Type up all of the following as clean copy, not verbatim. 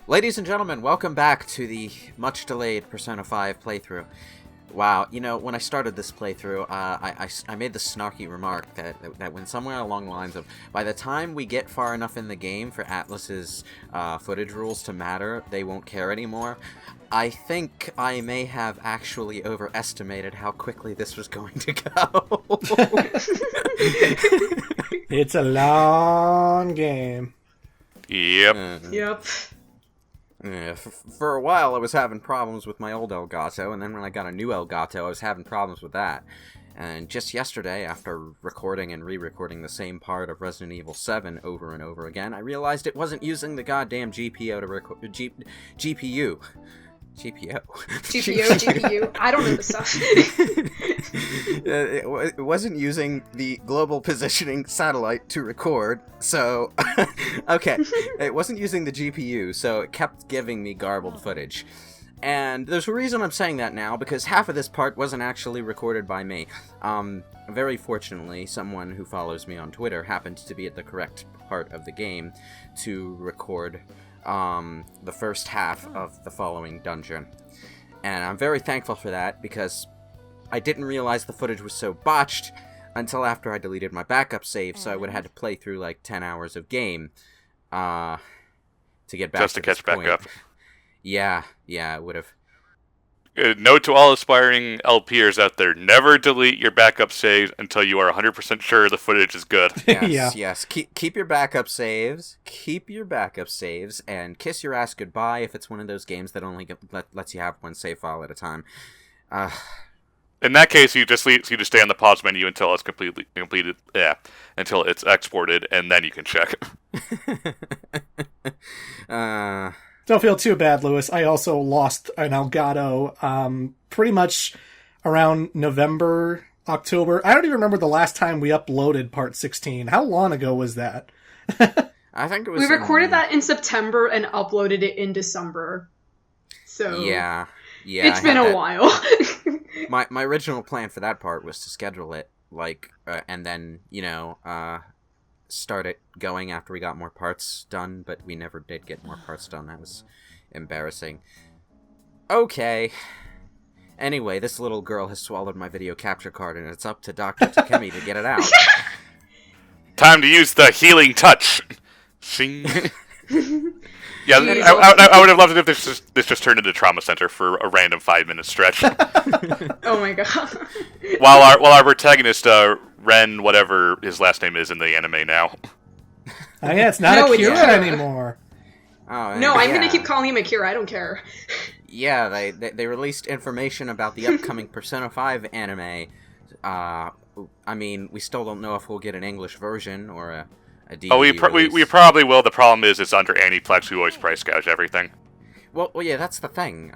Ladies and gentlemen, welcome back to the much-delayed Persona 5 playthrough. Wow, you know, when I started this playthrough, I made the snarky remark that when somewhere along the lines of, by the time we get far enough in the game for Atlus's footage rules to matter, they won't care anymore. I think I may have actually overestimated how quickly this was going to go. It's a long game. Yep. Yep. Yeah, for a while I was having problems with my old Elgato, and then when I got a new Elgato, I was having problems with that. And just yesterday, after recording and re-recording the same part of Resident Evil 7 over and over again, I realized it wasn't using the goddamn GPO to record... GPU. GPO. GPU. I don't know the stuff. It wasn't using the global positioning satellite to record, so... okay, it wasn't using the GPU, so it kept giving me garbled footage. And there's a reason I'm saying that now, because half of this part wasn't actually recorded by me. Very fortunately, someone who follows me on Twitter happened to be at the correct part of the game to record the first half of the following dungeon. And I'm very thankful for that, because I didn't realize the footage was so botched until after I deleted my backup save, so I would have had to play through like 10 hours of game to get back Just to catch back up. Yeah, it would have. Note to all aspiring LPers out there, never delete your backup saves until you are 100% sure the footage is good. Yes. Keep your backup saves. Keep your backup saves, and kiss your ass goodbye if it's one of those games that only lets you have one save file at a time. In that case, you just stay on the pause menu until it's completed. Yeah, until it's exported, and then you can check. Don't feel too bad, Lewis. I also lost an Elgato pretty much around November, October. I don't even remember the last time we uploaded Part 16. How long ago was that? I think it was... We recorded that in September and uploaded it in December. So... Yeah, it's been a while. My original plan for that part was to schedule it, and then, start it going after we got more parts done, but we never did get more parts done. That was embarrassing. Okay. Anyway, this little girl has swallowed my video capture card, and it's up to Dr. Takemi to get it out. Time to use the healing touch. Shing. Yeah, I would have loved it if this just turned into Trauma Center for a random 5-minute stretch. Oh my god. While our protagonist, Ren, whatever his last name is in the anime now. Oh yeah, it's not Akira anymore. Oh, no, I'm gonna keep calling him Akira, I don't care. Yeah, they released information about the upcoming Persona 5 anime. I mean, we still don't know if we'll get an English version or a DVD we probably will. The problem is it's under Aniplex, who always price gouge everything. Well, yeah, that's the thing.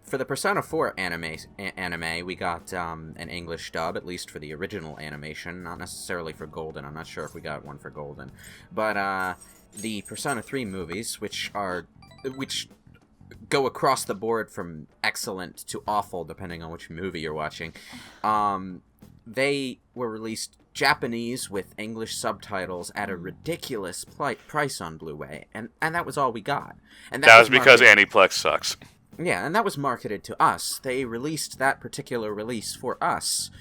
For the Persona 4 anime, we got an English dub, at least for the original animation, not necessarily for Golden. I'm not sure if we got one for Golden. But the Persona 3 movies, which go across the board from excellent to awful, depending on which movie you're watching, they were released Japanese with English subtitles at a ridiculous price on Blu-ray, and that was all we got. And that was because Aniplex sucks. Yeah, and that was marketed to us. They released that particular release for us,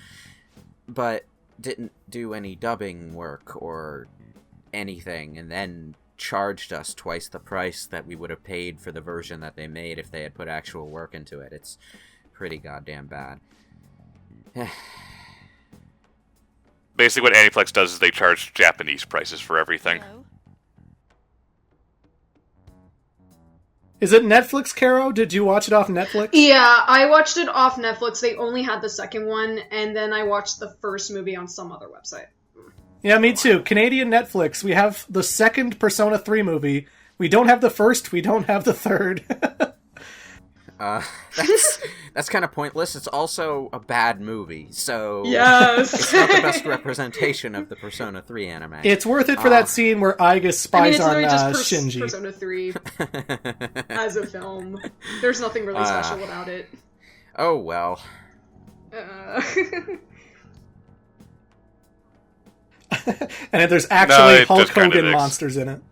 but didn't do any dubbing work or anything, and then charged us twice the price that we would have paid for the version that they made if they had put actual work into it. It's pretty goddamn bad. Basically what Aniplex does is they charge Japanese prices for everything. Hello? Is it Netflix, Caro? Did you watch it off Netflix? Yeah, I watched it off Netflix. They only had the second one, and then I watched the first movie on some other website. Yeah, me too. Canadian Netflix. We have the second Persona 3 movie. We don't have the first, we don't have the third. That's kind of pointless. It's also a bad movie, so yes. It's not the best representation of the Persona 3 anime. It's worth it for that scene where Aiga spies on Shinji. Persona 3 as a film. There's nothing really special about it. Oh well. And there's actually Hulk just kind of Hogan monsters in it.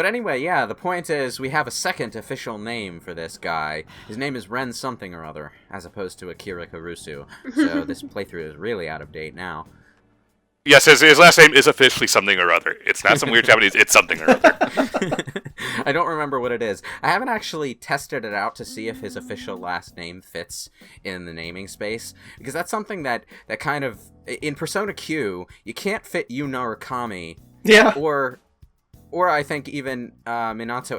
But anyway, yeah, the point is we have a second official name for this guy. His name is Ren something or other, as opposed to Akira Kurusu. So this playthrough is really out of date now. Yes, his last name is officially something or other. It's not some weird Japanese, it's something or other. I don't remember what it is. I haven't actually tested it out to see if his official last name fits in the naming space, because that's something that kind of... In Persona Q, you can't fit Yu Narukami. Yeah. Or I think even Minato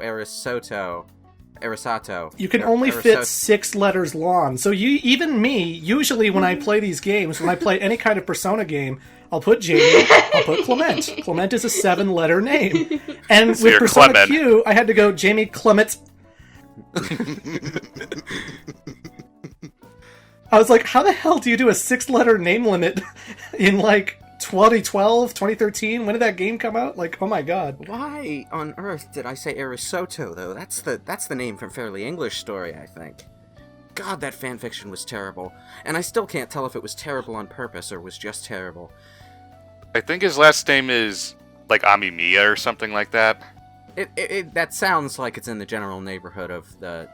Arisato. You can only fit 6 letters long. So even me, usually when I play these games, when I play any kind of Persona game, I'll put Jamie, I'll put Clement. Clement is a 7-letter name. And So with you're Persona Clement. Q, I had to go Jamie Clement. I was like, how the hell do you do a 6-letter name limit in, 2012, 2013? When did that game come out? Oh my god. Why on earth did I say Arisoto, though? That's the name from Fairly English Story, I think. God, that fanfiction was terrible. And I still can't tell if it was terrible on purpose or was just terrible. I think his last name is, Amimiya or something like that. That sounds like it's in the general neighborhood of the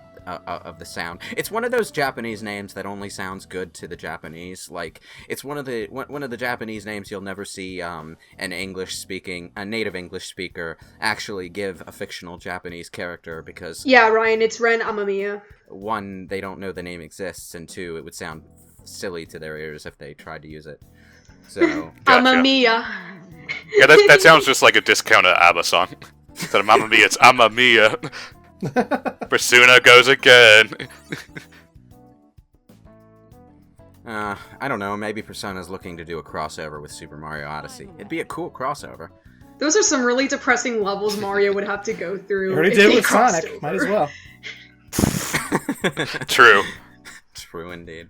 sound. It's one of those Japanese names that only sounds good to the Japanese. It's one of the Japanese names you'll never see a native English speaker actually give a fictional Japanese character, because Yeah, Ryan, it's Ren Amamiya. 1, they don't know the name exists, and 2, it would sound silly to their ears if they tried to use it. So Gotcha. Amamiya. Yeah, that sounds just like a discounted ABBA song. Instead of Mamma Mia, it's Amma Mia. Persona goes again. I don't know, maybe Persona's looking to do a crossover with Super Mario Odyssey. It'd be a cool crossover. Those are some really depressing levels Mario would have to go through. You already if did they with crossed Sonic. over. Might as well. True. True indeed.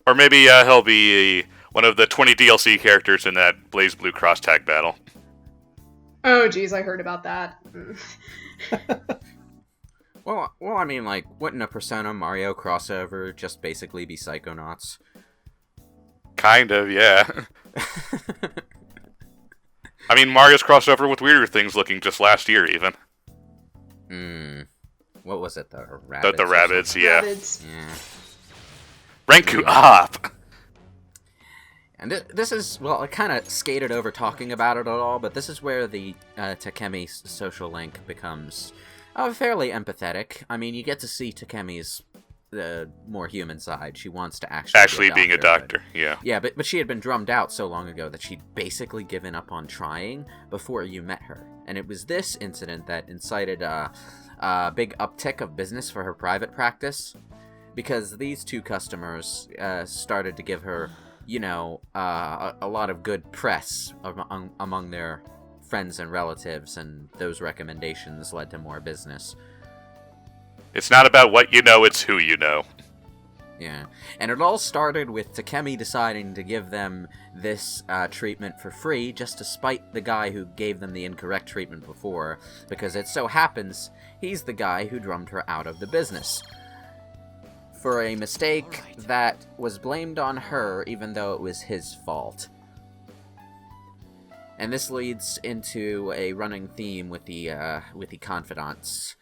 Or maybe he'll be one of the 20 DLC characters in that Blaze Blue Cross Tag battle. Oh, geez, I heard about that. Well, I mean, wouldn't a Persona Mario crossover just basically be Psychonauts? Kind of, yeah. I mean, Mario's crossed over with weirder things looking just last year, even. What was it, the rabbits? The rabbits, yeah. Rabbids. Yeah. Rank you up! And this is, well, I kind of skated over talking about it at all, but this is where the Takemi social link becomes fairly empathetic. I mean, you get to see Takemi's more human side. She wants to actually Being a doctor, yeah. Yeah, but she had been drummed out so long ago that she'd basically given up on trying before you met her. And it was this incident that incited a big uptick of business for her private practice, because these 2 customers started to give her, a lot of good press among their friends and relatives, and those recommendations led to more business. It's not about what you know, it's who you know. Yeah, and it all started with Takemi deciding to give them this treatment for free, just to spite the guy who gave them the incorrect treatment before, because it so happens he's the guy who drummed her out of the business. For a mistake that was blamed on her, even though it was his fault. And this leads into a running theme with the confidants.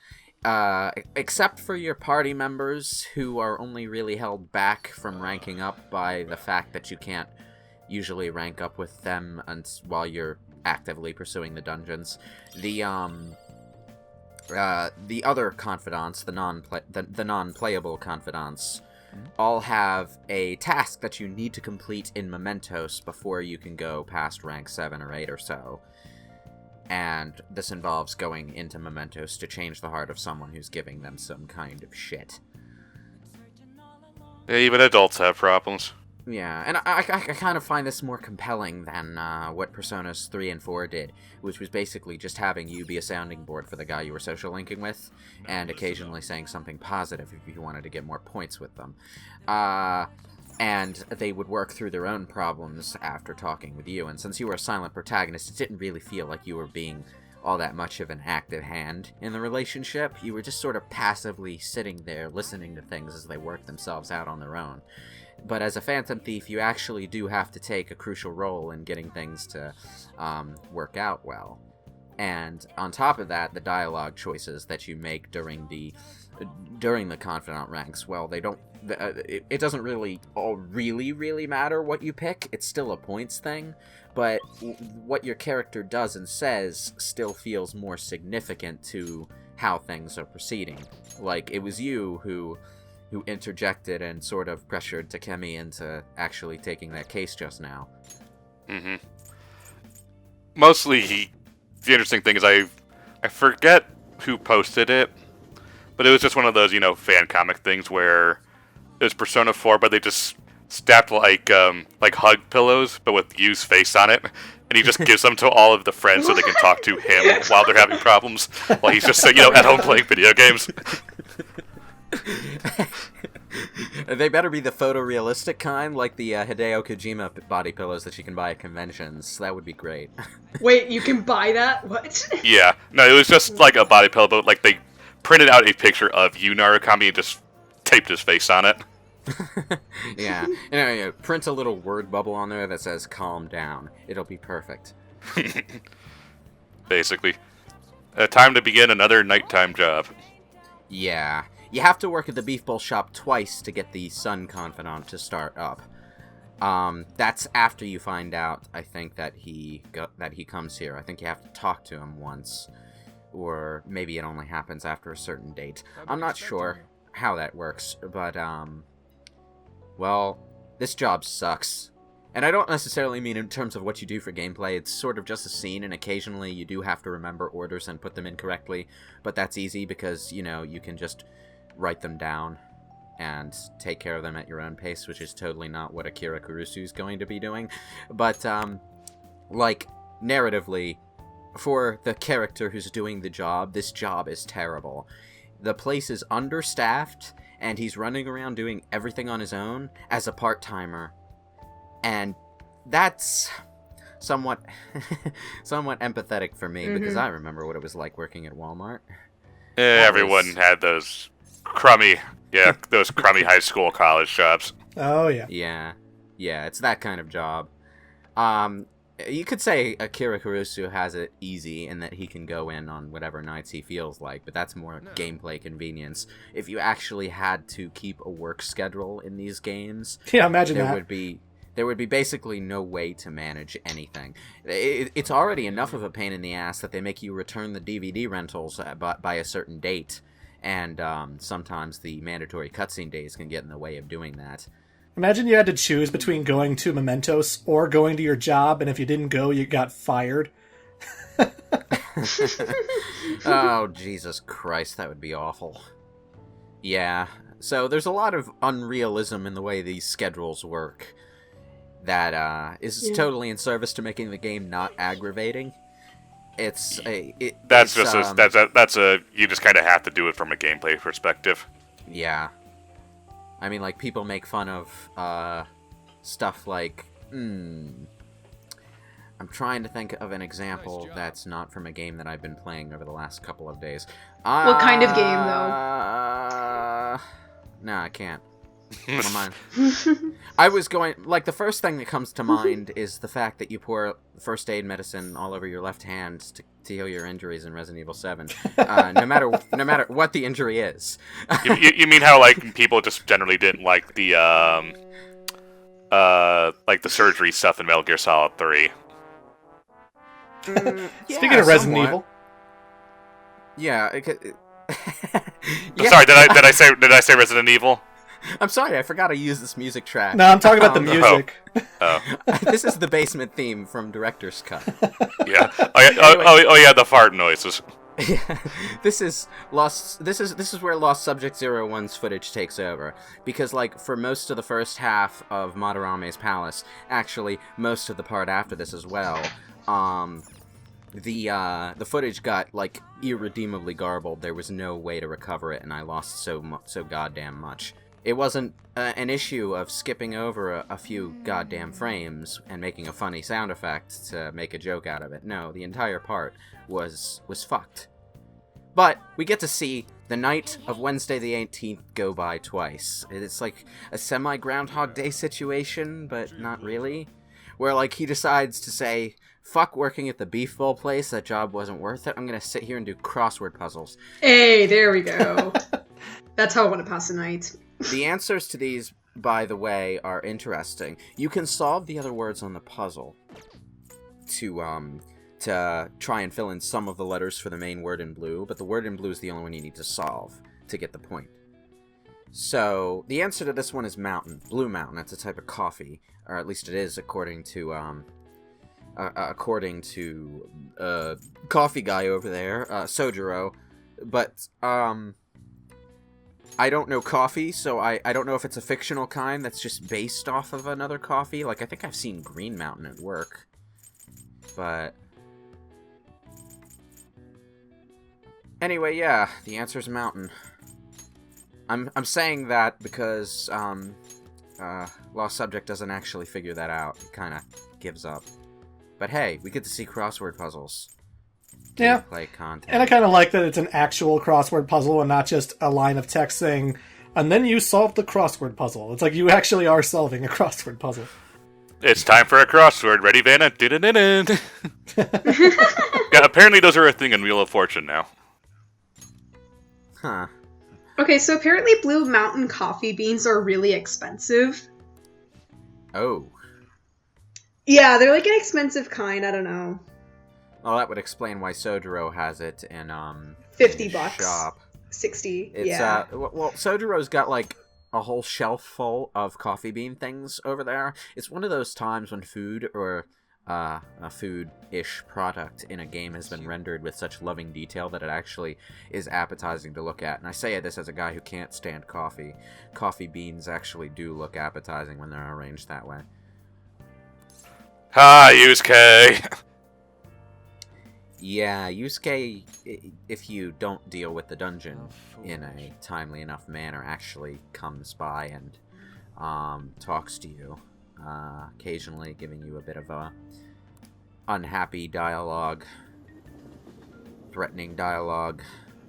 Except for your party members, who are only really held back from ranking up by the fact that you can't usually rank up with them while you're actively pursuing the dungeons. The other confidants, the non-playable confidants, all have a task that you need to complete in Mementos before you can go past rank 7 or 8 or so. And this involves going into Mementos to change the heart of someone who's giving them some kind of shit. Yeah, even adults have problems. Yeah, and I kind of find this more compelling than what Personas 3 and 4 did, which was basically just having you be a sounding board for the guy you were social linking with, and occasionally saying something positive if you wanted to get more points with them. And they would work through their own problems after talking with you, and since you were a silent protagonist, it didn't really feel like you were being all that much of an active hand in the relationship. You were just sort of passively sitting there listening to things as they work themselves out on their own. But as a Phantom Thief, you actually do have to take a crucial role in getting things to work out well. And on top of that, the dialogue choices that you make during the confidant ranks, well, they don't. It doesn't really really matter what you pick. It's still a points thing, but what your character does and says still feels more significant to how things are proceeding. Like, it was you who interjected and sort of pressured Takemi into actually taking that case just now. Mm-hmm. Mostly, the interesting thing is I forget who posted it, but it was just one of those, fan comic things where it was Persona 4, but they just stacked like hug pillows, but with Yu's face on it, and he just gives them to all of the friends so they can talk to him while they're having problems, while he's just at home playing video games. They better be the photorealistic kind, like the Hideo Kojima body pillows that you can buy at conventions. That would be great. Wait, you can buy that? What? Yeah, no, it was just like a body pillow, but like they printed out a picture of Yu Narukami and just taped his face on it. Yeah. Print a little word bubble on there that says "calm down." It'll be perfect. Basically, time to begin another nighttime job. Yeah. You have to work at the Beef Bowl shop twice to get the Sun Confidant to start up. That's after you find out, I think, that he comes here. I think you have to talk to him once. Or maybe it only happens after a certain date. I'm not sure how that works, but, well, this job sucks. And I don't necessarily mean in terms of what you do for gameplay. It's sort of just a scene, and occasionally you do have to remember orders and put them in correctly. But that's easy because, you can just write them down and take care of them at your own pace, which is totally not what Akira Kurusu is going to be doing. But, narratively, for the character who's doing the job, this job is terrible. The place is understaffed, and he's running around doing everything on his own as a part-timer. And that's somewhat empathetic for me, because I remember what it was like working at Walmart. Everyone had those crummy high school, college jobs. Oh, yeah. Yeah, it's that kind of job. You could say Akira Kurusu has it easy in that he can go in on whatever nights he feels like, but that's more gameplay convenience. If you actually had to keep a work schedule in these games, yeah, imagine there would be basically no way to manage anything. It's already enough of a pain in the ass that they make you return the DVD rentals by a certain date, and sometimes the mandatory cutscene days can get in the way of doing that. Imagine you had to choose between going to Mementos or going to your job, and if you didn't go, you got fired. Oh, Jesus Christ, that would be awful. Yeah, so there's a lot of unrealism in the way these schedules work that is totally in service to making the game not aggravating. You just kind of have to do it from a gameplay perspective. Yeah. I mean, like, people make fun of stuff like, I'm trying to think of an example that's not from a game that I've been playing over the last couple of days. What kind of game, though? No, I can't. Never mind. I was going, like, the first thing that comes to mind is the fact that you pour first aid medicine all over your left hand to heal your injuries in Resident Evil 7. No matter what the injury is. you mean how, like, people just generally didn't like the surgery stuff in Metal Gear Solid 3? Speaking of Resident Evil. Yeah. I'm sorry, did I say Resident Evil? I'm sorry, I forgot to use this music track. No, I'm talking about the music. This is the basement theme from Director's Cut. Yeah. Oh yeah, the fart noises. Yeah. This is where Lost Subject 01's footage takes over, because, like, for most of the first half of Madarame's Palace, actually most of the part after this as well, the footage got, like, irredeemably garbled. There was no way to recover it, and I lost so goddamn much. It wasn't an issue of skipping over a few goddamn frames and making a funny sound effect to make a joke out of it. No, the entire part was fucked. But we get to see the night of Wednesday the 18th go by twice. It's like a semi-Groundhog Day situation, but not really. Where, like, he decides to say, fuck working at the beef bowl place. That job wasn't worth it. I'm gonna sit here and do crossword puzzles. Hey, there we go. That's how I want to pass the night. The answers to these, by the way, are interesting. You can solve the other words on the puzzle to try and fill in some of the letters for the main word in blue, but the word in blue is the only one you need to solve to get the point. So, the answer to this one is mountain. Blue Mountain. That's a type of coffee, or at least it is according to coffee guy over there, Sojiro. But, I don't know coffee, so I don't know if it's a fictional kind that's just based off of another coffee. Like, I think I've seen Green Mountain at work. But... anyway, yeah, the answer's mountain. I'm saying that because, Lost Subject doesn't actually figure that out. He kind of gives up. But hey, we get to see crossword puzzles. Yeah. Play content. And I kind of like that it's an actual crossword puzzle and not just a line of text saying, and then you solve the crossword puzzle. It's like you actually are solving a crossword puzzle. It's time for a crossword. Ready, Vanna? Yeah, apparently those are a thing in Wheel of Fortune now. Huh. Okay, so apparently Blue Mountain coffee beans are really expensive. Oh. Yeah, they're like an expensive kind, I don't know. Well, that would explain why Sojiro has it in, $50. shop. 60, It's, yeah. well, Sojiro's got, like, a whole shelf full of coffee bean things over there. It's one of those times when food, or a food-ish product in a game has been rendered with such loving detail that it actually is appetizing to look at. And I say this as a guy who can't stand coffee. Coffee beans actually do look appetizing when they're arranged that way. Hi, Yusuke! Yeah, Yusuke, if you don't deal with the dungeon in a timely enough manner, actually comes by and talks to you, occasionally giving you a bit of a unhappy dialogue, threatening dialogue,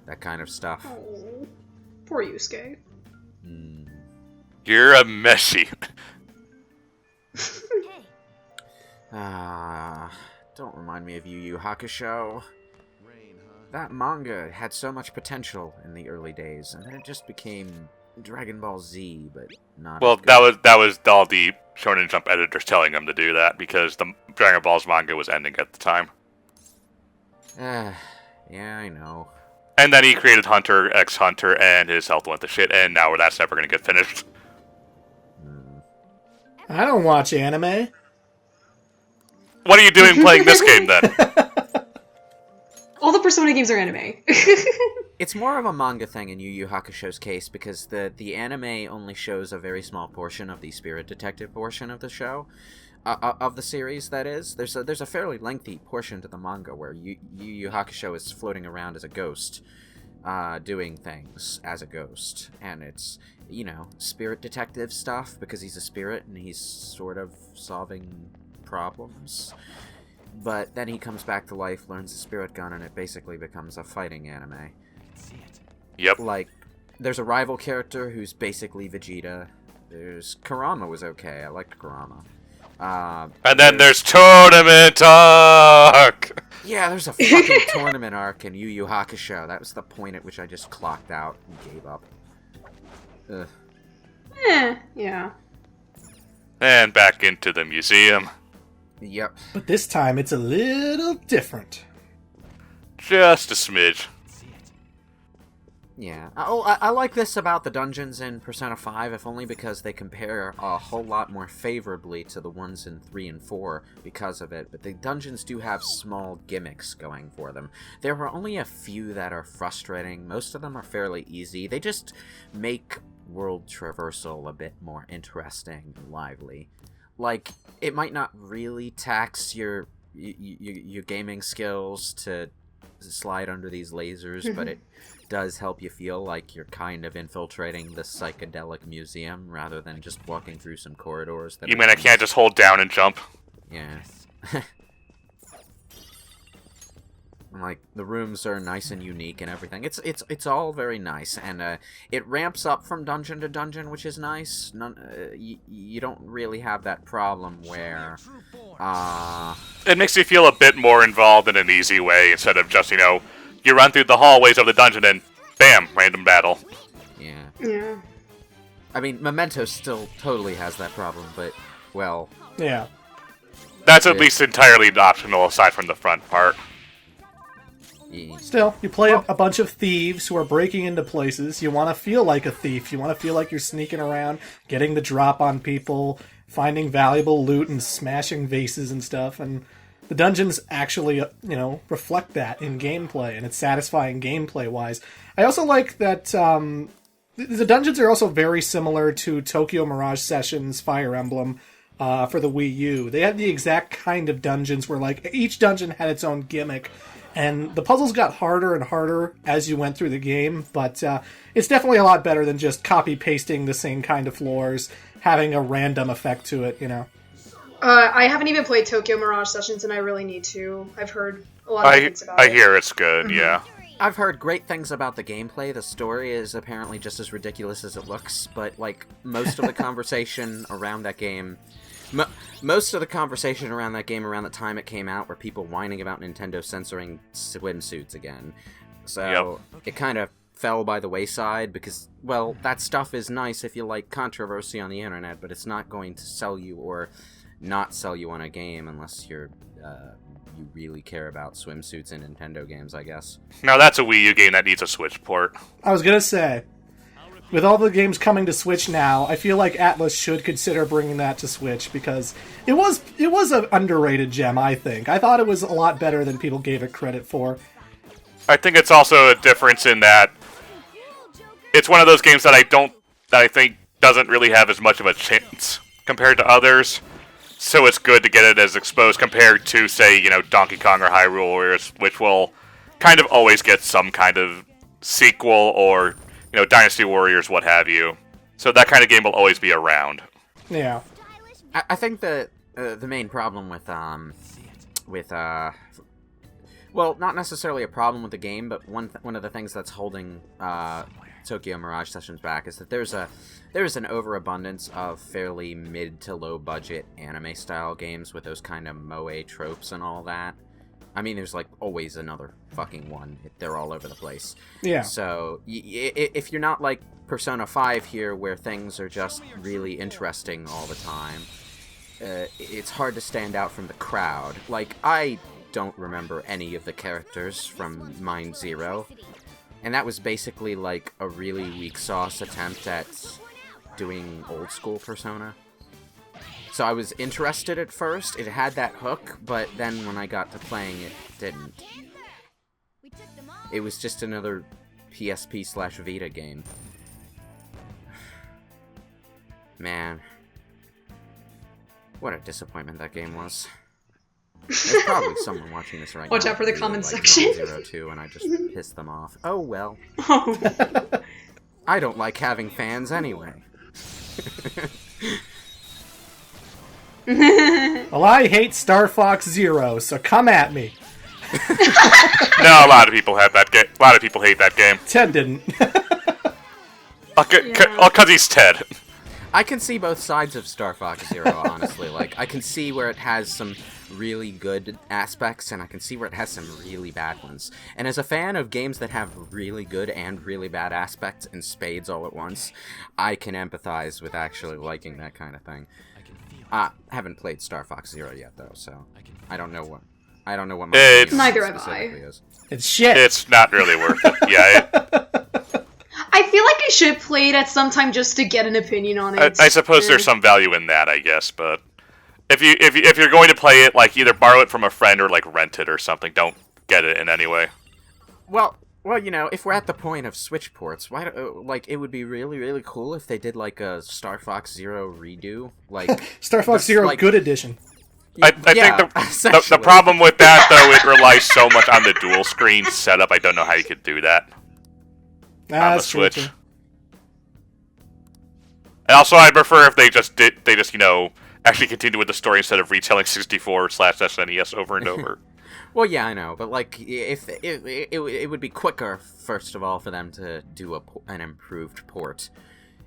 that kind of stuff. Oh, poor Yusuke. You're a messy. Don't remind me of Yu Yu Hakusho. That manga had so much potential in the early days, and then it just became Dragon Ball Z, but not. Well, that was all the Shonen Jump editors telling him to do that because the Dragon Ball's manga was ending at the time. Yeah, I know. And then he created Hunter x Hunter, and his health went to shit, and now that's never going to get finished. I don't watch anime. What are you doing playing this game, then? All the Persona games are anime. It's more of a manga thing in Yu Yu Hakusho's case, because the anime only shows a very small portion of the spirit detective portion of the show. Of the series, that is. There's a fairly lengthy portion to the manga where Yu Yu Hakusho is floating around as a ghost, doing things as a ghost. And it's, spirit detective stuff, because he's a spirit and he's sort of solving problems. But then he comes back to life, learns the spirit gun, and it basically becomes a fighting anime. Yep. Like, there's a rival character who's basically Vegeta. There's Kurama was okay. I liked Kurama. And then there's Tournament Arc! Yeah, there's a fucking tournament arc in Yu Yu Hakusho. That was the point at which I just clocked out and gave up. Ugh. Yeah. And back into the museum. Yep. But this time it's a little different. Just a smidge. Yeah. I like this about the dungeons in Persona 5, if only because they compare a whole lot more favorably to the ones in 3 and 4 because of it, but the dungeons do have small gimmicks going for them. There are only a few that are frustrating. Most of them are fairly easy. They just make world traversal a bit more interesting and lively. Like, it might not really tax your gaming skills to slide under these lasers, but it does help you feel like you're kind of infiltrating the psychedelic museum rather than just walking through some corridors. You mean I can't just hold down and jump? Yeah. Like, the rooms are nice and unique and everything. It's all very nice, and it ramps up from dungeon to dungeon, which is nice. You don't really have that problem where it makes you feel a bit more involved in an easy way instead of just, you run through the hallways of the dungeon and bam, random battle. Yeah. I mean, Memento still totally has that problem, but, well... Yeah. That's at least entirely optional aside from the front part. Still, you play a bunch of thieves who are breaking into places. You want to feel like a thief. You want to feel like you're sneaking around, getting the drop on people, finding valuable loot and smashing vases and stuff. And the dungeons actually, reflect that in gameplay, and it's satisfying gameplay-wise. I also like that the dungeons are also very similar to Tokyo Mirage Sessions Fire Emblem for the Wii U. They had the exact kind of dungeons where, like, each dungeon had its own gimmick. And the puzzles got harder and harder as you went through the game, but it's definitely a lot better than just copy-pasting the same kind of floors, having a random effect to it, I haven't even played Tokyo Mirage Sessions, and I really need to. I've heard a lot of things about it. I hear it's good, yeah. I've heard great things about the gameplay. The story is apparently just as ridiculous as it looks, but, like, most of the conversation around that game... Most of the conversation around that game around the time it came out were people whining about Nintendo censoring swimsuits again. So It kind of fell by the wayside because, well, that stuff is nice if you like controversy on the internet, but it's not going to sell you or not sell you on a game unless you really care about swimsuits in Nintendo games, I guess. Now that's a Wii U game that needs a Switch port. I was gonna say, with all the games coming to Switch now, I feel like Atlas should consider bringing that to Switch because it was an underrated gem, I think. I thought it was a lot better than people gave it credit for. I think it's also a difference in that it's one of those games that I think doesn't really have as much of a chance compared to others. So it's good to get it as exposed compared to, say, Donkey Kong or Hyrule Warriors, which will kind of always get some kind of sequel or Dynasty Warriors, what have you. So that kind of game will always be around. Yeah. I think the main problem well, not necessarily a problem with the game, but one of the things that's holding Tokyo Mirage Sessions back is that there's an overabundance of fairly mid to low budget anime style games with those kind of moe tropes and all that. I mean, there's, like, always another fucking one. They're all over the place. Yeah. So, if you're not like Persona 5 here, where things are just really interesting all the time, it's hard to stand out from the crowd. Like, I don't remember any of the characters from Mind Zero, and that was basically, like, a really weak sauce attempt at doing old school Persona. So I was interested at first, it had that hook, but then when I got to playing it didn't. It was just another PSP/Vita game. Man. What a disappointment that game was. There's probably someone watching this right now. Watch out for the comment section. 02 and I just pissed them off. Oh well. Oh. I don't like having fans anyway. Well, I hate Star Fox Zero, so come at me. No, a lot of people have that game. A lot of people hate that game. Ted didn't. Because he's Ted. I can see both sides of Star Fox Zero, honestly. Like, I can see where it has some really good aspects, and I can see where it has some really bad ones. And as a fan of games that have really good and really bad aspects in spades all at once, I can empathize with actually liking that kind of thing. I haven't played Star Fox Zero yet, though, so I don't know what my neither have I. is. It's shit. It's not really worth it. Yeah. I feel like I should play it at some time just to get an opinion on it. I suppose there's some value in that, I guess, but if you're going to play it, like, either borrow it from a friend or, like, rent it or something. Don't get it in any way. Well, if we're at the point of Switch ports, why? It would be really, really cool if they did, like, a Star Fox Zero redo, like Star Fox Zero, like, Good Edition. I think the problem with that, though, it relies so much on the dual screen setup. I don't know how you could do that on the Switch. True. And also, I prefer if they just actually continue with the story instead of retelling 64/SNES over and over. Well, yeah, I know, but like, if it would be quicker, first of all, for them to do an improved port,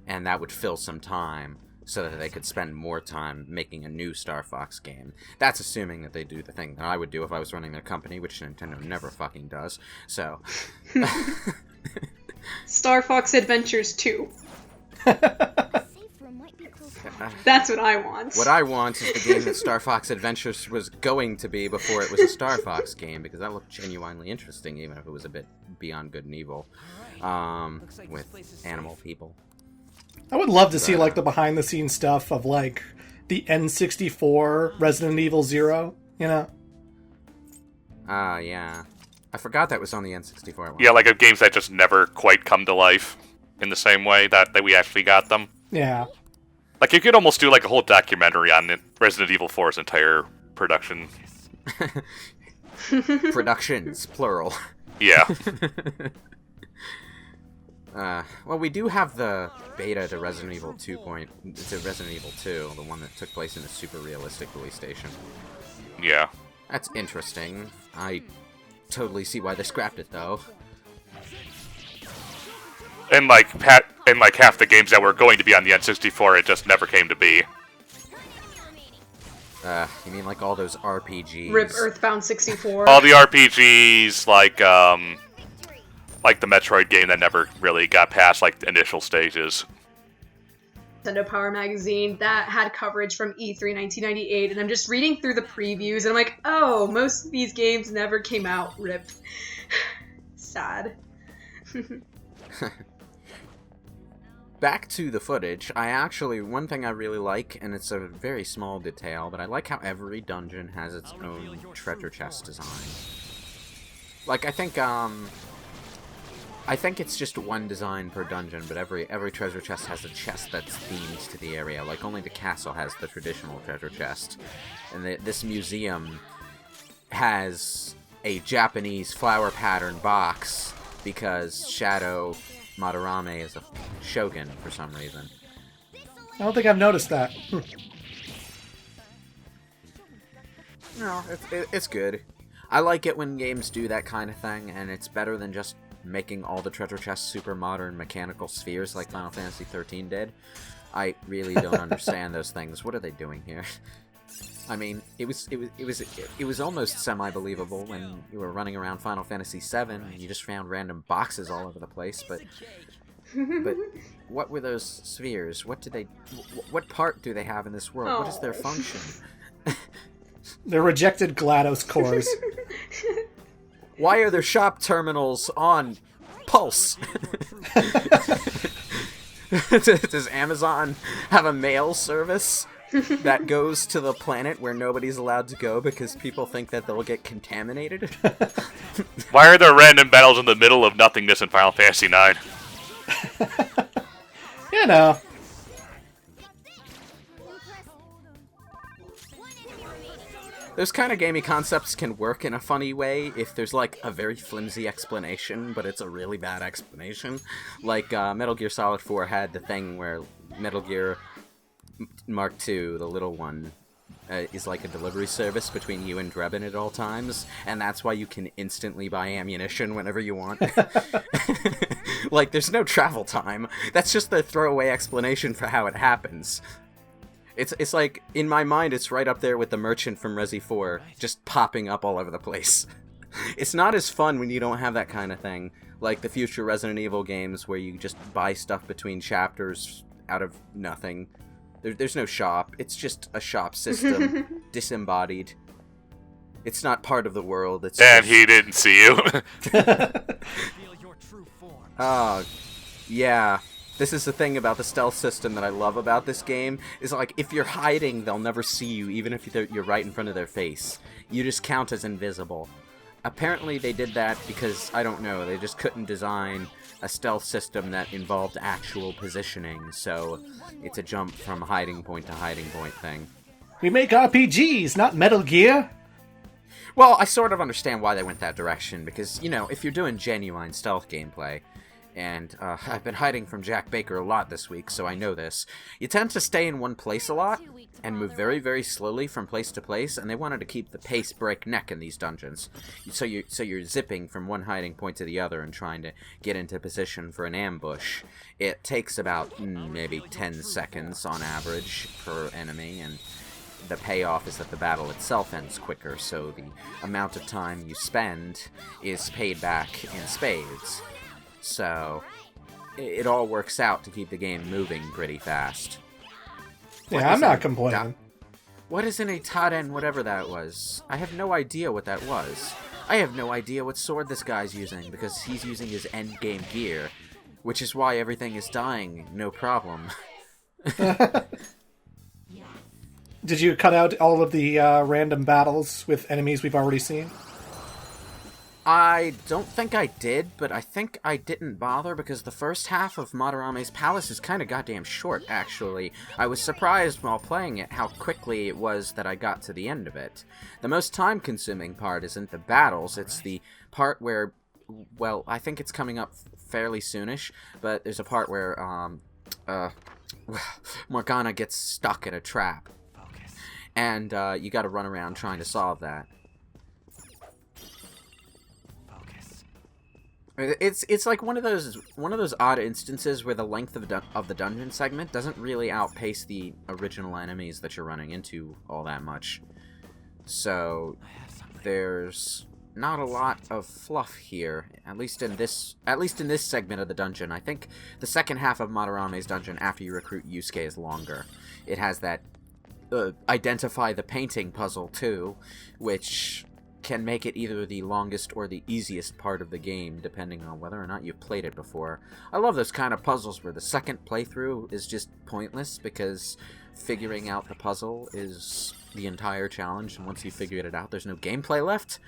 and that would fill some time, so that they could spend more time making a new Star Fox game. That's assuming that they do the thing that I would do if I was running their company, which Nintendo never fucking does. So, Star Fox Adventures 2. That's what I want. What I want is the game that Star Fox Adventures was going to be before it was a Star Fox game, because that looked genuinely interesting, even if it was a bit beyond good and evil, with animal people. I would love to see, like, the behind-the-scenes stuff of, like, the N64 Resident Evil 0, you know? Yeah. I forgot that was on the N64 one. Yeah, like games that just never quite come to life in the same way that we actually got them. Yeah. Like, you could almost do, like, a whole documentary on Resident Evil 4's entire production. Productions, plural. Yeah. Well, we do have the beta to Resident Evil 2, the one that took place in a super realistic police station. Yeah. That's interesting. I totally see why they scrapped it, though. And like half the games that were going to be on the N64, it just never came to be. You mean like all those RPGs? RIP Earthbound 64. All the RPGs, like the Metroid game that never really got past like the initial stages. Nintendo Power Magazine that had coverage from E3 1998, and I'm just reading through the previews, and I'm like, oh, most of these games never came out. RIP. Sad. Back to the footage, one thing I really like, and it's a very small detail, but I like how every dungeon has its own treasure chest design. Like, I think it's just one design per dungeon, but every treasure chest has a chest that's themed to the area. Like, only the castle has the traditional treasure chest. And this museum has a Japanese flower pattern box, because Shadow Madarame is a shogun for some reason. I don't think I've noticed that. No, it's good. I like it when games do that kind of thing, and it's better than just making all the treasure chests super modern mechanical spheres like Final Fantasy XIII did. I really don't understand those things. What are they doing here? I mean, it was almost semi-believable when you were running around Final Fantasy VII and you just found random boxes all over the place, but what were those spheres? What part do they have in this world? What is their function? They're rejected GLaDOS cores. Why are there shop terminals on Pulse? Does Amazon have a mail service that goes to the planet where nobody's allowed to go because people think that they'll get contaminated? Why are there random battles in the middle of nothingness in Final Fantasy IX? You know. Those kind of gamey concepts can work in a funny way if there's, like, a very flimsy explanation, but it's a really bad explanation. Like, Metal Gear Solid 4 had the thing where Metal Gear Mark II, the little one, is like a delivery service between you and Drebin at all times, and that's why you can instantly buy ammunition whenever you want. Like, there's no travel time. That's just the throwaway explanation for how it happens. It's like, in my mind, it's right up there with the merchant from Resi 4, just popping up all over the place. It's not as fun when you don't have that kind of thing, like the future Resident Evil games where you just buy stuff between chapters out of nothing. There's no shop, it's just a shop system, disembodied. It's not part of the world, it's And just... he didn't see you. Oh, yeah. This is the thing about the stealth system that I love about this game, is like, if you're hiding, they'll never see you, even if you're right in front of their face. You just count as invisible. Apparently they did that because, I don't know, they just couldn't design a stealth system that involved actual positioning, so it's a jump from hiding point to hiding point thing. We make RPGs, not Metal Gear. Well, I sort of understand why they went that direction, because, you know, if you're doing genuine stealth gameplay, and I've been hiding from Jack Baker a lot this week, so I know this. You tend to stay in one place a lot, and move very, very slowly from place to place, and they wanted to keep the pace breakneck in these dungeons. So you're zipping from one hiding point to the other and trying to get into position for an ambush. It takes about maybe 10 seconds on average per enemy, and the payoff is that the battle itself ends quicker, so the amount of time you spend is paid back in spades. So it all works out to keep the game moving pretty fast. Yeah, I'm not complaining. What is in a Taden whatever that was? I have no idea what that was. I have no idea what sword this guy's using, because he's using his endgame gear, which is why everything is dying, no problem. Did you cut out all of the random battles with enemies we've already seen? I don't think I did, but I think I didn't bother because the first half of Madarame's Palace is kind of goddamn short, actually. I was surprised while playing it how quickly it was that I got to the end of it. The most time-consuming part isn't the battles, it's the part where, well, I think it's coming up fairly soonish, but there's a part where, Morgana gets stuck in a trap. And, you gotta run around trying to solve that. It's like one of those odd instances where the length of the dungeon segment doesn't really outpace the original enemies that you're running into all that much. So there's not a lot of fluff here, at least in this segment of the dungeon. I think the second half of Madarame's dungeon after you recruit Yusuke is longer. It has that identify the painting puzzle too, which can make it either the longest or the easiest part of the game, depending on whether or not you've played it before. I love those kind of puzzles where the second playthrough is just pointless, because figuring out the puzzle is the entire challenge, and once you figured it out, there's no gameplay left.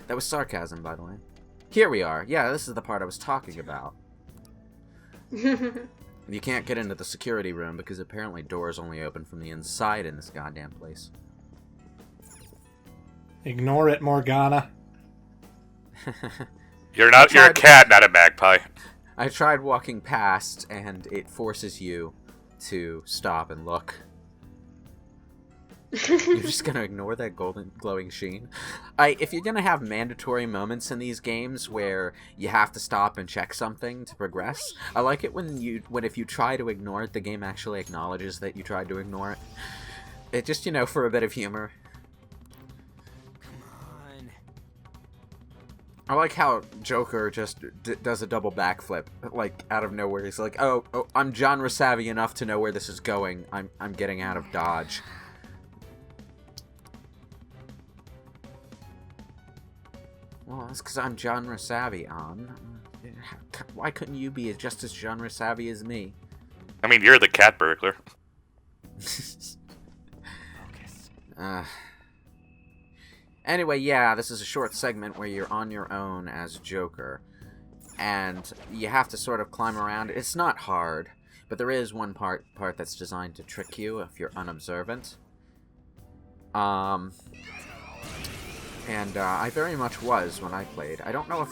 That was sarcasm, by the way. Here we are. Yeah, this is the part I was talking about. You can't get into the security room, because apparently doors only open from the inside in this goddamn place. Ignore it, Morgana. You're a cat, not a magpie. I tried walking past, and it forces you to stop and look. You're just gonna ignore that golden glowing sheen? If you're gonna have mandatory moments in these games where you have to stop and check something to progress, I like it when if you try to ignore it, the game actually acknowledges that you tried to ignore it. It just, for a bit of humor. I like how Joker just does a double backflip, like, out of nowhere. He's like, oh, I'm genre savvy enough to know where this is going. I'm getting out of dodge. Well, that's because I'm genre savvy, Why couldn't you be just as genre savvy as me? I mean, you're the cat burglar. Anyway, yeah, this is a short segment where you're on your own as Joker, and you have to sort of climb around. It's not hard, but there is one part that's designed to trick you if you're unobservant. And I very much was when I played. I don't know if...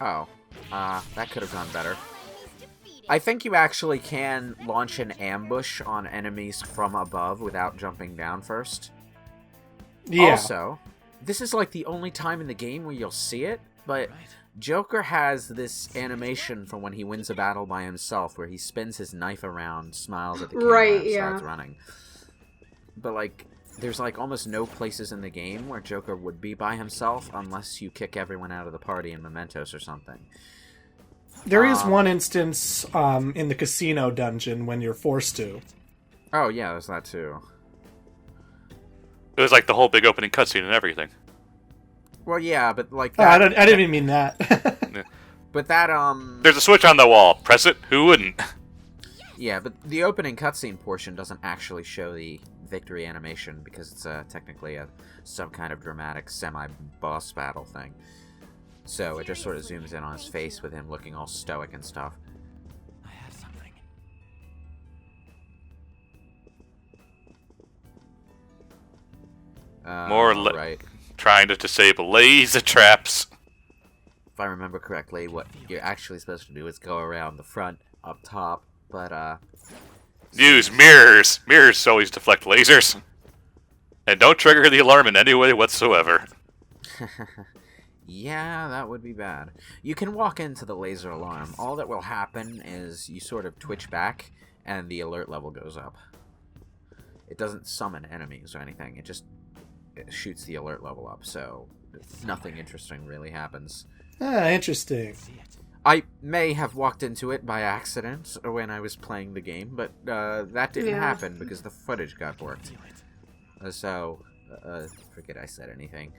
Oh, that could have gone better. I think you actually can launch an ambush on enemies from above without jumping down first. Yeah. Also, this is like the only time in the game where you'll see it, but Joker has this animation for when he wins a battle by himself, where he spins his knife around, smiles at the camera, and starts running. But, like, there's, like, almost no places in the game where Joker would be by himself unless you kick everyone out of the party in Mementos or something. There is one instance in the casino dungeon when you're forced to. Oh, yeah, there's that, too. It was like the whole big opening cutscene and everything. Well, yeah, but like that... I didn't even mean that. Yeah. But that, There's a switch on the wall. Press it. Who wouldn't? Yeah, but the opening cutscene portion doesn't actually show the victory animation because it's technically some kind of dramatic semi-boss battle thing. So it just sort of zooms in on his face with him looking all stoic and stuff. More right. Trying to disable laser traps. if I remember correctly, what you're actually supposed to do is go around the front up top, but Use mirrors. Mirrors always deflect lasers. And don't trigger the alarm in any way whatsoever. yeah, that would be bad. You can walk into the laser alarm. All that will happen is you sort of twitch back, and the alert level goes up. It doesn't summon enemies or anything. It shoots the alert level up, so nothing interesting really happens. Ah, interesting. I may have walked into it by accident when I was playing the game, but that didn't happen because the footage got warped. Forget I said anything.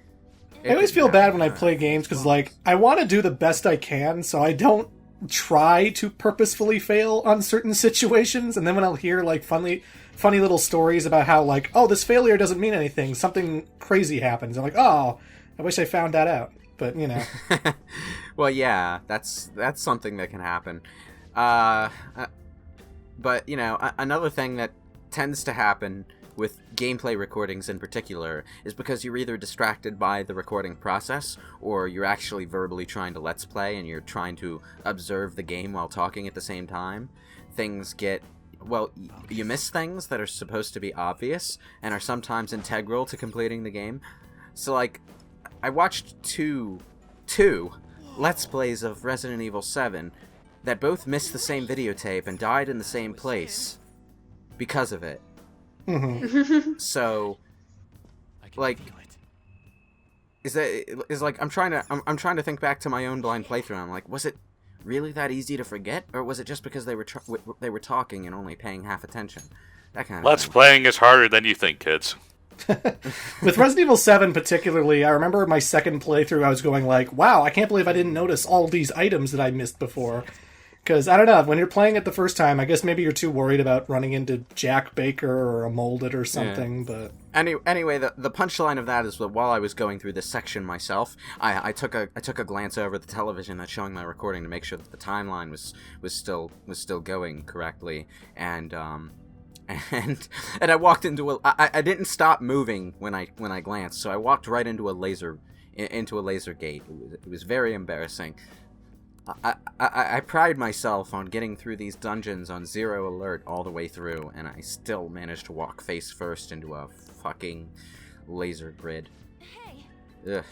I always feel bad when I play games because, like, I want to do the best I can, so I don't try to purposefully fail on certain situations, and then when I'll hear, like, funny little stories about how, like, oh, this failure doesn't mean anything, something crazy happens, I'm like, oh, I wish I found that out. But, you know. Well, yeah, that's something that can happen. But, you know, another thing that tends to happen with gameplay recordings in particular is because you're either distracted by the recording process or you're actually verbally trying to let's play and you're trying to observe the game while talking at the same time. Things get... Well, you miss things that are supposed to be obvious and are sometimes integral to completing the game. So, like, I watched two Let's Plays of Resident Evil 7 that both missed the same videotape and died in the same place because of it. Mm-hmm. So, like, I'm trying to think back to my own blind playthrough. I'm like, was it really that easy to forget, or was it just because they were talking and only paying half attention? That kind of Let's thing. playing is harder than you think, kids. With Resident Evil 7 particularly, I remember my second playthrough, I was going like, wow, I can't believe I didn't notice all these items that I missed before. Because, I don't know, when you're playing it the first time, I guess maybe you're too worried about running into Jack Baker or a Molded or something, but... Anyway, the punchline of that is that while I was going through this section myself, I took a glance over the television that's showing my recording to make sure that the timeline was still going correctly, and I walked into I didn't stop moving when I glanced, so I walked right into a laser gate. It was very embarrassing. I pride myself on getting through these dungeons on 0 alert all the way through, and I still managed to walk face first into a fucking laser grid. Ugh.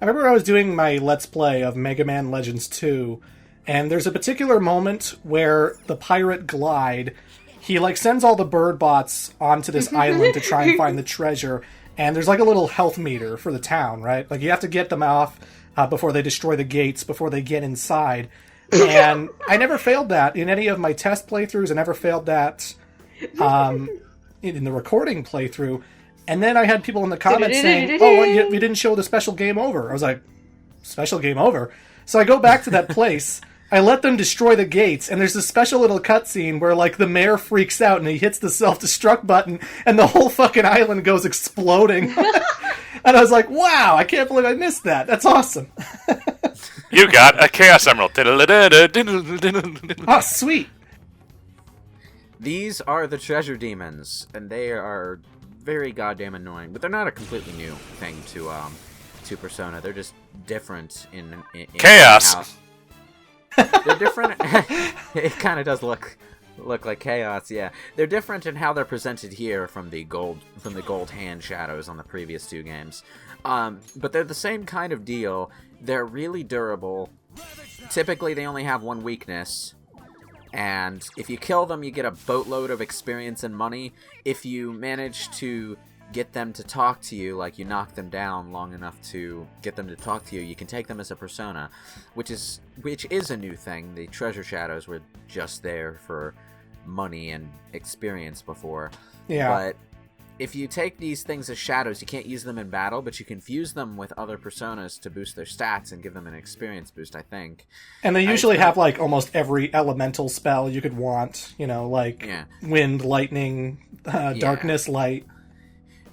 I remember I was doing my Let's Play of Mega Man Legends 2, and there's a particular moment where the pirate Glide, he like sends all the bird bots onto this island to try and find the treasure, and there's like a little health meter for the town, right? Like you have to get them off before they destroy the gates, before they get inside. And I never failed that in any of my test playthroughs. I never failed that in the recording playthrough. And then I had people in the comments saying, oh, we didn't show the special game over. I was like, special game over? So I go back to that place. I let them destroy the gates, and there's this special little cutscene where, like, the mayor freaks out and he hits the self-destruct button, and the whole fucking island goes exploding. And I was like, wow, I can't believe I missed that. That's awesome. You got a Chaos Emerald. Oh, sweet. These are the treasure demons, and they are very goddamn annoying, but they're not a completely new thing to Persona. They're just different in Chaos! how... They're different. It kind of does look like chaos. Yeah, they're different in how they're presented here from the gold hand shadows on the previous 2 games. But they're the same kind of deal. They're really durable. Typically, they only have one weakness, and if you kill them, you get a boatload of experience and money. If you manage to get them to talk to you, like you knock them down long enough to get them to talk to you, you can take them as a persona, which is a new thing. The treasure shadows were just there for money and experience before. Yeah. But if you take these things as shadows, you can't use them in battle, but you can fuse them with other personas to boost their stats and give them an experience boost, I think. And they usually have, like, almost every elemental spell you could want, you know, like wind, lightning, darkness, light.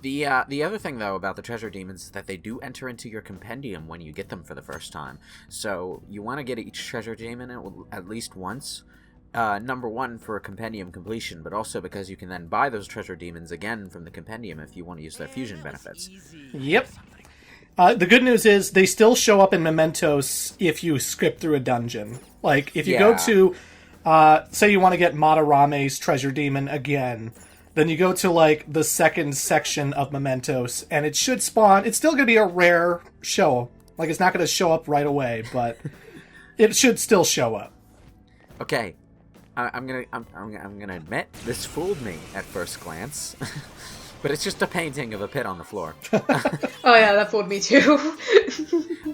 The other thing, though, about the treasure demons is that they do enter into your compendium when you get them for the first time. So you want to get each treasure demon at least once. Number 1 for compendium completion, but also because you can then buy those treasure demons again from the compendium if you want to use their fusion benefits. Yep. The good news is they still show up in Mementos if you skip through a dungeon. Like, if you go to, say you want to get Madarame's Treasure Demon again, then you go to, like, the second section of Mementos, and it should spawn. It's still going to be a rare show. Like, it's not going to show up right away, but it should still show up. Okay. I'm gonna admit, this fooled me at first glance. But it's just a painting of a pit on the floor. Oh yeah, that fooled me too.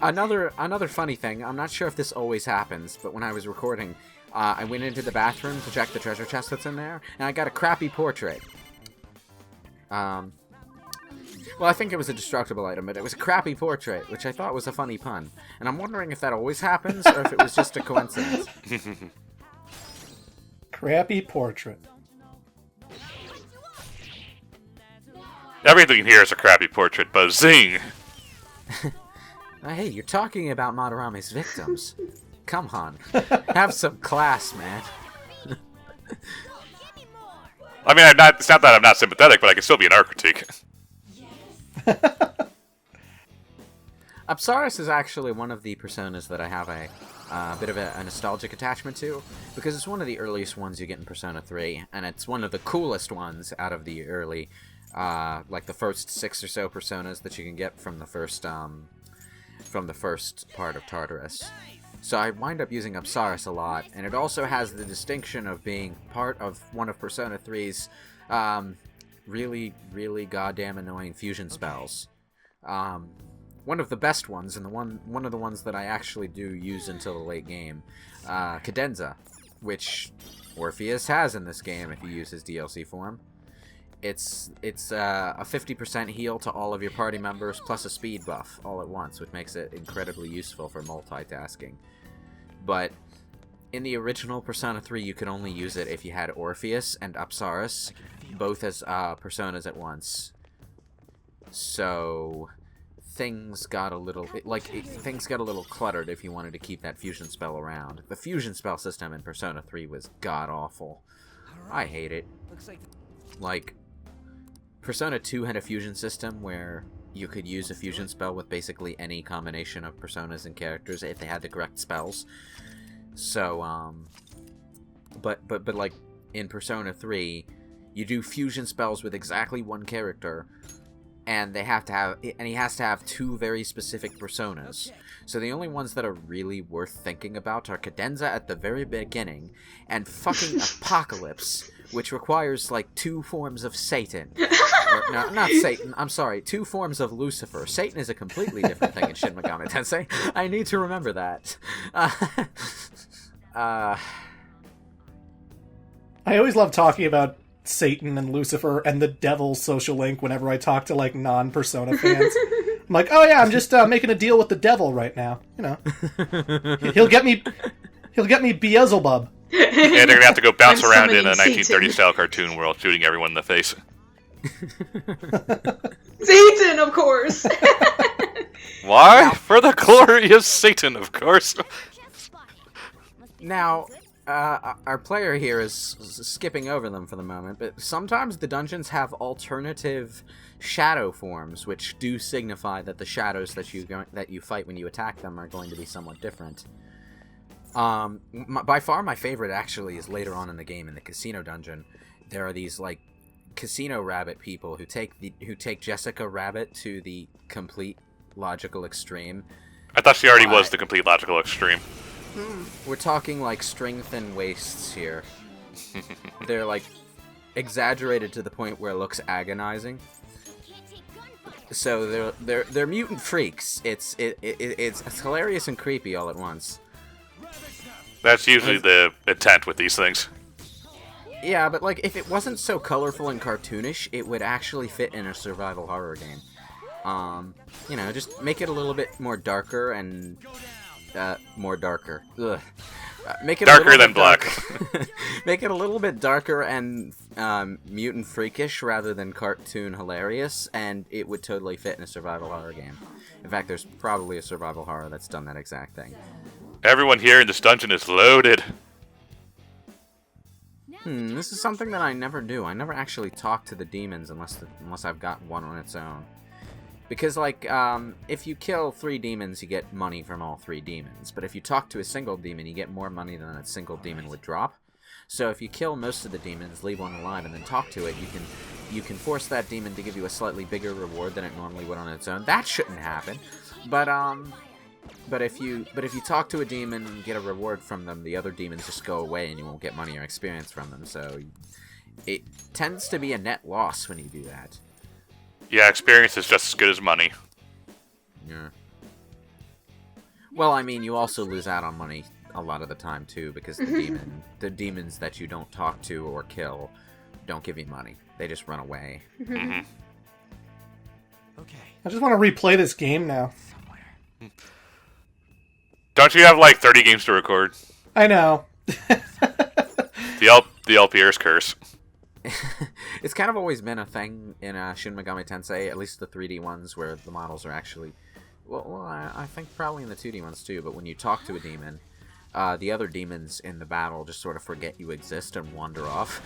Another funny thing, I'm not sure if this always happens, but when I was recording, I went into the bathroom to check the treasure chest that's in there, and I got a crappy portrait. Well, I think it was a destructible item, but it was a crappy portrait, which I thought was a funny pun. And I'm wondering if that always happens, or if it was just a coincidence. Crappy portrait. Everything here is a crappy portrait, but zing! Hey, you're talking about Madarame's victims. Come on. Have some class, man. I mean, it's not that I'm not sympathetic, but I can still be an art critique. Apsaris is actually one of the personas that I have a bit of a nostalgic attachment to, because it's one of the earliest ones you get in Persona 3, and it's one of the coolest ones out of the early, like the first 6 or so personas that you can get from the first part of Tartarus. So I wind up using Apsaris a lot, and it also has the distinction of being part of one of Persona 3's really, really goddamn annoying fusion spells. One of the best ones, and one of the ones that I actually do use until the late game, Cadenza, which Orpheus has in this game if you use his DLC form. It's a 50% heal to all of your party members plus a speed buff all at once, which makes it incredibly useful for multitasking. But in the original Persona 3, you could only use it if you had Orpheus and Apsaris, both as personas at once. So things got a little cluttered if you wanted to keep that fusion spell around. The fusion spell system in Persona 3 was god-awful. I hate it. Like, Persona 2 had a fusion system where you could use a fusion spell with basically any combination of personas and characters if they had the correct spells. So, but like, in Persona 3, you do fusion spells with exactly one character, and he has to have 2 very specific personas. So the only ones that are really worth thinking about are Cadenza at the very beginning, and fucking Apocalypse, which requires, like, 2 forms of Satan. No, not Satan, I'm sorry, 2 forms of Lucifer. Satan is a completely different thing in Shin Megami Tensei. I need to remember that. I always love talking about Satan and Lucifer and the Devil's social link whenever I talk to, like, non-Persona fans. I'm like, oh yeah, I'm just making a deal with the devil right now. You know, he'll get me Beelzebub. And they're gonna have to go bounce around in a summoning 1930s style cartoon world, shooting everyone in the face. Satan, of course. Why? For the glory of Satan, of course. Now, our player here is skipping over them for the moment, but sometimes the dungeons have alternative shadow forms, which do signify that the shadows that you fight when you attack them are going to be somewhat different. By far my favorite actually is later on in the game in the casino dungeon. There are these, like, casino rabbit people who take Jessica Rabbit to the complete logical extreme. I thought she already was the complete logical extreme. We're talking, like, string-thin waists here. They're, like, exaggerated to the point where it looks agonizing. So they're mutant freaks. It's hilarious and creepy all at once. That's usually the intent with these things. Yeah, but, like, if it wasn't so colorful and cartoonish, it would actually fit in a survival horror game. You know, just make it a little bit more darker and more darker. Ugh. Make it darker than black. Make it a little bit darker and mutant freakish rather than cartoon hilarious, and it would totally fit in a survival horror game. In fact, there's probably a survival horror that's done that exact thing. Everyone here in this dungeon is loaded. This is something that I never do. I never actually talk to the demons unless I've got one on its own. Because, like, if you kill 3 demons, you get money from all 3 demons. But if you talk to a single demon, you get more money than a single demon would drop. So if you kill most of the demons, leave one alive, and then talk to it, you can force that demon to give you a slightly bigger reward than it normally would on its own. That shouldn't happen. But if you talk to a demon and get a reward from them, the other demons just go away and you won't get money or experience from them. So it tends to be a net loss when you do that. Yeah, experience is just as good as money. Yeah. Well, I mean, you also lose out on money a lot of the time too, because the demons that you don't talk to or kill don't give you money. They just run away. Mm-hmm. Okay. I just want to replay this game now. Don't you have like 30 games to record? I know. The LPR's curse. It's kind of always been a thing in Shin Megami Tensei, at least the 3D ones, where the models are actually... Well, I think probably in the 2D ones too, but when you talk to a demon, the other demons in the battle just sort of forget you exist and wander off.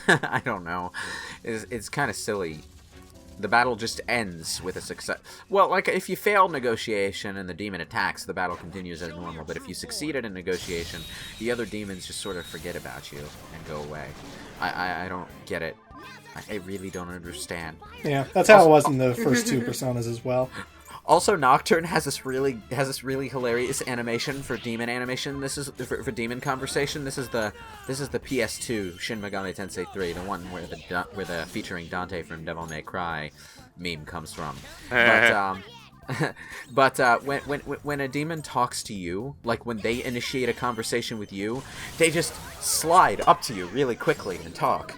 I don't know. It's kind of silly. The battle just ends with a success. Well, like, if you fail negotiation and the demon attacks, the battle continues as normal. But if you succeeded in negotiation, the other demons just sort of forget about you and go away. I don't get it. I really don't understand. Yeah, that's how it was in the first 2 Personas as well. Also, Nocturne has this really hilarious animation for demon animation. This is for demon conversation. This is the PS2 Shin Megami Tensei 3, the one where the featuring Dante from Devil May Cry meme comes from. But when a demon talks to you, like when they initiate a conversation with you, they just slide up to you really quickly and talk.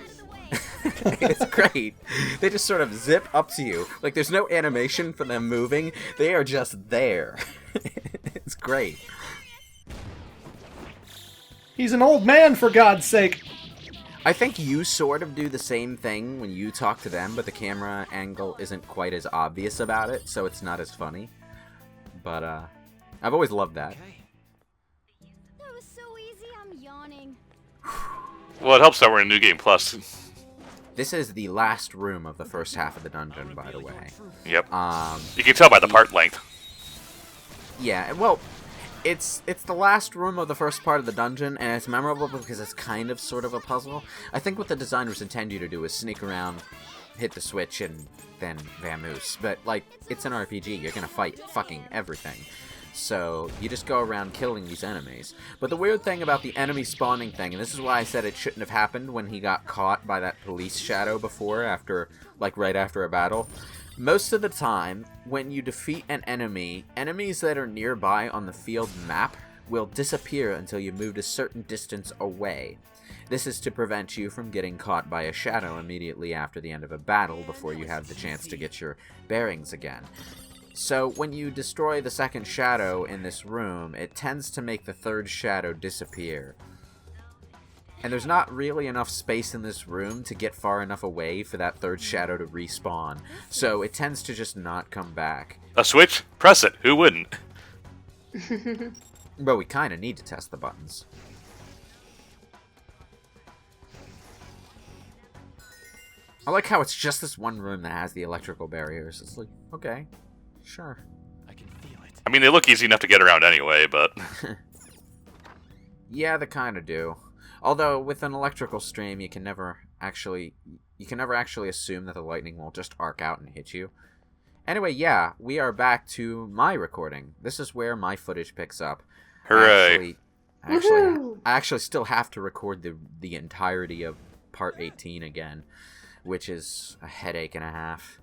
It's great. They just sort of zip up to you. Like, there's no animation for them moving. They are just there. It's great. He's an old man, for God's sake. I think you sort of do the same thing when you talk to them, but the camera angle isn't quite as obvious about it, so it's not as funny. But, I've always loved that. That was so easy, I'm yawning. Well, it helps that we're in New Game Plus. This is the last room of the first half of the dungeon, by the way. Yep. You can tell by the part length. Yeah, well, it's the last room of the first part of the dungeon, and it's memorable because it's kind of sort of a puzzle. I think what the designers intend you to do is sneak around, hit the switch, and then vamoose. But, like, it's an RPG. You're gonna fight fucking everything. So, you just go around killing these enemies. But the weird thing about the enemy spawning thing, and this is why I said it shouldn't have happened when he got caught by that police shadow before, right after a battle. Most of the time, when you defeat an enemy, enemies that are nearby on the field map will disappear until you moved a certain distance away. This is to prevent you from getting caught by a shadow immediately after the end of a battle before you have the chance to get your bearings again. So, when you destroy the second shadow in this room, it tends to make the third shadow disappear. And there's not really enough space in this room to get far enough away for that third shadow to respawn. So, it tends to just not come back. A switch? Press it. Who wouldn't? But we kind of need to test the buttons. I like how it's just this one room that has the electrical barriers. It's like, okay. Sure. I can feel it. I mean, they look easy enough to get around anyway, but... Yeah, they kind of do. Although, with an electrical stream, you can never actually assume that the lightning won't just arc out and hit you. Anyway, yeah, we are back to my recording. This is where my footage picks up. Hooray. I actually still have to record the entirety of part 18 again, which is a headache and a half.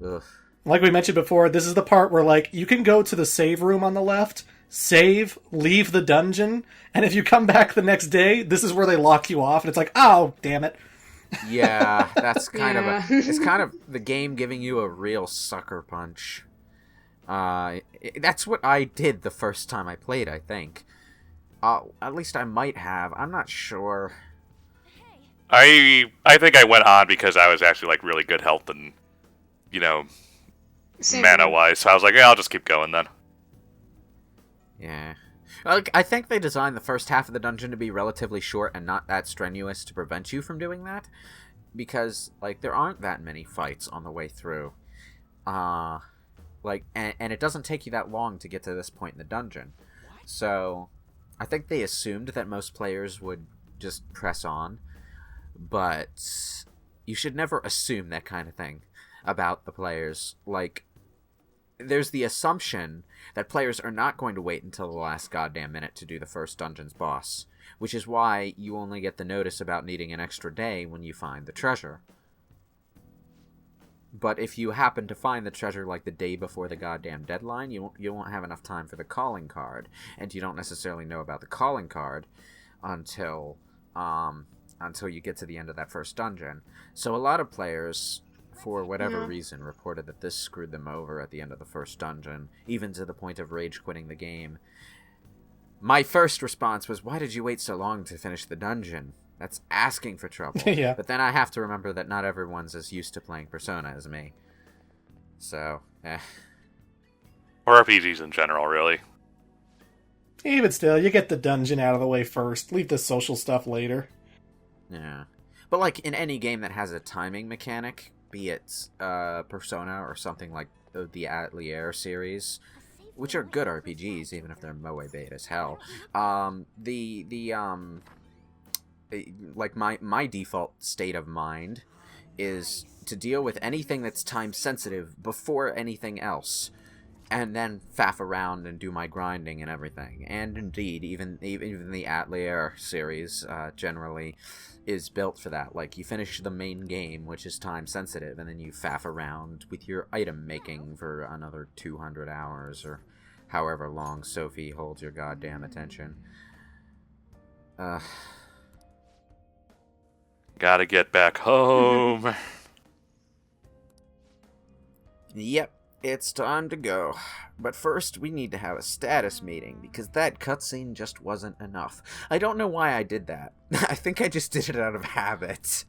Ugh. Like we mentioned before, this is the part where, like, you can go to the save room on the left, save, leave the dungeon, and if you come back the next day, this is where they lock you off, and it's like, oh, damn it. Yeah, that's kind of it's kind of the game giving you a real sucker punch. That's what I did the first time I played, I think. At least I might have. I'm not sure. I think I went on because I was actually, like, really good health and, you know... mana-wise, so I was like, yeah, I'll just keep going then. Yeah. I think they designed the first half of the dungeon to be relatively short and not that strenuous to prevent you from doing that. Because, like, there aren't that many fights on the way through. And it doesn't take you that long to get to this point in the dungeon. So I think they assumed that most players would just press on, but you should never assume that kind of thing about the players. Like, there's the assumption that players are not going to wait until the last goddamn minute to do the first dungeon's boss, which is why you only get the notice about needing an extra day when you find the treasure. But if you happen to find the treasure like the day before the goddamn deadline, you won't have enough time for the calling card, and you don't necessarily know about the calling card until you get to the end of that first dungeon. So a lot of players, for whatever reason, reported that this screwed them over at the end of the first dungeon, even to the point of rage quitting the game. My first response was, why did you wait so long to finish the dungeon? That's asking for trouble. Yeah. But then I have to remember that not everyone's as used to playing Persona as me. So, Or RPGs in general, really. Even still, you get the dungeon out of the way first. Leave the social stuff later. Yeah. But like in any game that has a timing mechanic, be it Persona or something like the Atelier series, which are good RPGs, even if they're moe bait as hell, like my default state of mind is to deal with anything that's time sensitive before anything else, and then faff around and do my grinding and everything. And indeed, even the Atelier series generally is built for that. Like, you finish the main game, which is time sensitive, and then you faff around with your item making for another 200 hours or however long Sophie holds your goddamn attention. Gotta get back home. Yep, it's time to go. But first, we need to have a status meeting, because that cutscene just wasn't enough. I don't know why I did that. I think I just did it out of habit.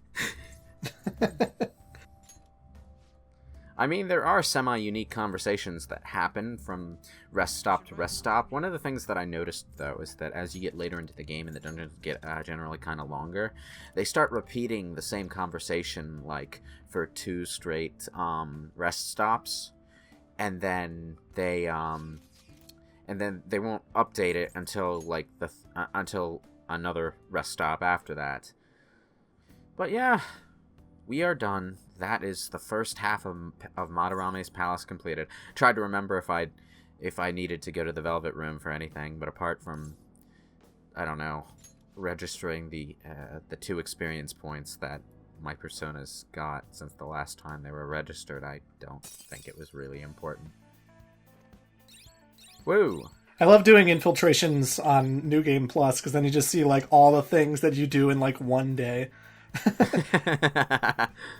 I mean, there are semi-unique conversations that happen from rest stop to rest stop. One of the things that I noticed, though, is that as you get later into the game and the dungeons get generally kind of longer, they start repeating the same conversation, like, for 2 straight rest stops, and then they won't update it until, like, until another rest stop after that. But yeah, we are done. That is the first half of Madarame's Palace completed. Tried to remember if I needed to go to the Velvet Room for anything, but apart from, I don't know, registering the 2 experience points that my personas got since the last time they were registered, I don't think it was really important. Woo! I love doing infiltrations on New Game Plus, because then you just see, like, all the things that you do in, like, one day.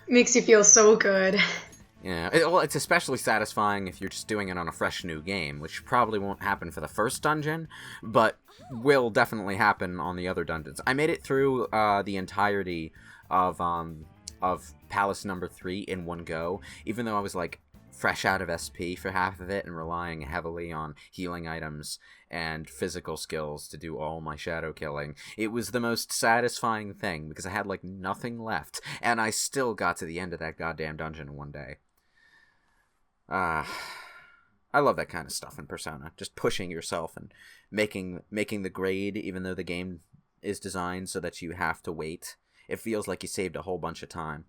Makes you feel so good. Yeah, it's especially satisfying if you're just doing it on a fresh new game, which probably won't happen for the first dungeon, but will definitely happen on the other dungeons. I made it through the entirety of Palace number 3 in one go, even though I was, like, fresh out of SP for half of it and relying heavily on healing items and physical skills to do all my shadow killing. It was the most satisfying thing, because I had, like, nothing left, and I still got to the end of that goddamn dungeon in one day. I love that kind of stuff in Persona. Just pushing yourself and making the grade, even though the game is designed so that you have to wait. It feels like you saved a whole bunch of time.